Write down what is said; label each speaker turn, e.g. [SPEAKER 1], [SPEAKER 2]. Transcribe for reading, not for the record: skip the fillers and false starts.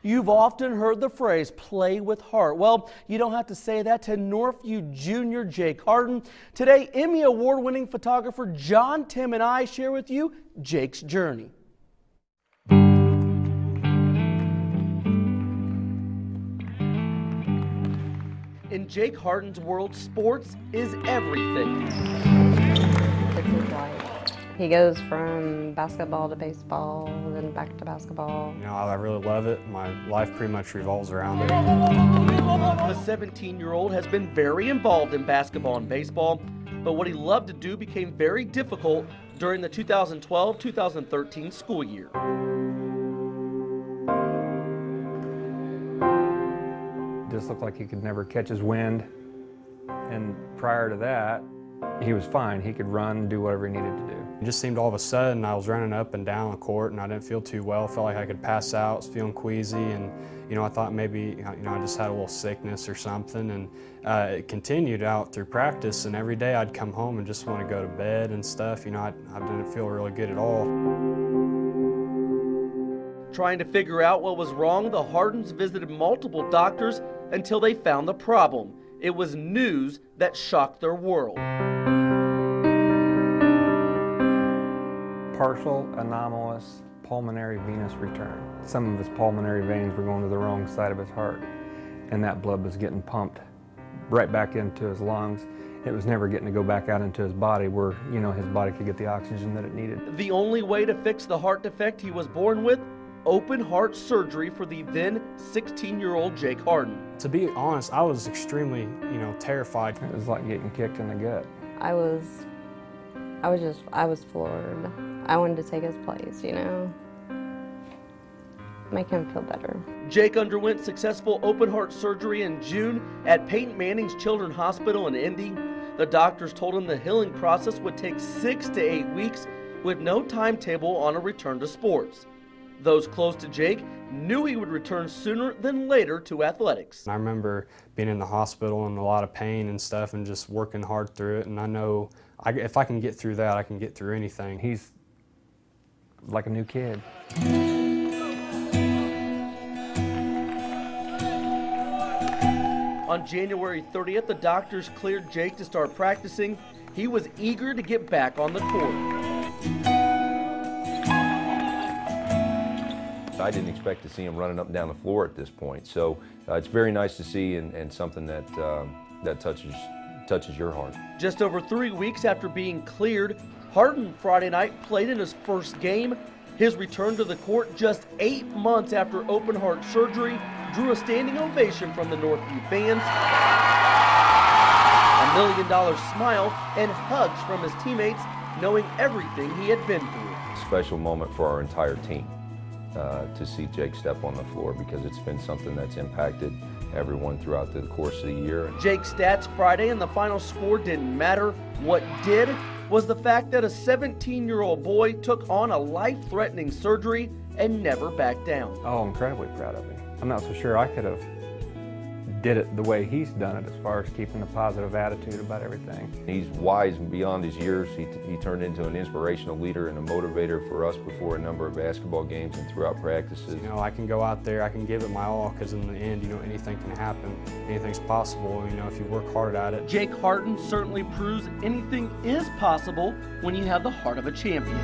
[SPEAKER 1] You've often heard the phrase, play with heart. Well, you don't have to say that to Northview Junior Jake Harden. Today, Emmy Award-winning photographer John, Tim, and I share with you Jake's journey. In Jake Harden's world, sports is everything.
[SPEAKER 2] He goes from basketball to baseball, then back to basketball.
[SPEAKER 3] You know, I really love it. My life pretty much revolves around it.
[SPEAKER 1] The 17-year-old has been very involved in basketball and baseball, but what he loved to do became very difficult during the 2012-2013 school year.
[SPEAKER 4] Just looked like he could never catch his wind, and prior to that, he was fine. He could run and do whatever he needed to do.
[SPEAKER 3] It just seemed all of a sudden I was running up and down the court and I didn't feel too well. Felt like I could pass out, was feeling queasy, and I thought maybe I just had a little sickness or something, and it continued out through practice, and every day I'd come home and just want to go to bed and stuff. I didn't feel really good at all.
[SPEAKER 1] Trying to figure out what was wrong, the Hardens visited multiple doctors until they found the problem. It was news that shocked their world.
[SPEAKER 4] Partial anomalous pulmonary venous return. Some of his pulmonary veins were going to the wrong side of his heart, and that blood was getting pumped right back into his lungs. It was never getting to go back out into his body where, his body could get the oxygen that it needed.
[SPEAKER 1] The only way to fix the heart defect he was born with? Open heart surgery for the then 16-year-old Jake Harden.
[SPEAKER 3] To be honest, I was extremely, terrified.
[SPEAKER 4] It was like getting kicked in the gut.
[SPEAKER 2] I was floored. I wanted to take his place, make him feel better.
[SPEAKER 1] Jake underwent successful open heart surgery in June at Peyton Manning's Children's Hospital in Indy. The doctors told him the healing process would take 6 to 8 weeks with no timetable on a return to sports. Those close to Jake knew he would return sooner than later to athletics.
[SPEAKER 3] I remember being in the hospital in a lot of pain and stuff and just working hard through it, and I know if I can get through that, I can get through anything.
[SPEAKER 4] He's like a new kid.
[SPEAKER 1] On January 30th, the doctors cleared Jake to start practicing. He was eager to get back on the court.
[SPEAKER 5] I didn't expect to see him running up and down the floor at this point, so it's very nice to see and something that that touches your heart.
[SPEAKER 1] Just over 3 weeks after being cleared, Harden Friday night played in his first game. His return to the court just 8 months after open heart surgery drew a standing ovation from the Northview fans, $1 million smile, and hugs from his teammates, knowing everything he had been through.
[SPEAKER 5] Special moment for our entire team. To see Jake step on the floor, because it's been something that's impacted everyone throughout the course of the year.
[SPEAKER 1] Jake's stats Friday and the final score didn't matter. What did was the fact that a 17-year-old boy took on a life-threatening surgery and never backed down.
[SPEAKER 4] Oh, incredibly proud of him. I'm not so sure I could have did it the way he's done it as far as keeping a positive attitude about everything.
[SPEAKER 5] He's wise beyond his years. He turned into an inspirational leader and a motivator for us before a number of basketball games and throughout practices.
[SPEAKER 3] I can go out there, I can give it my all, because in the end, anything can happen. Anything's possible, if you work hard at it.
[SPEAKER 1] Jake Harden certainly proves anything is possible when you have the heart of a champion.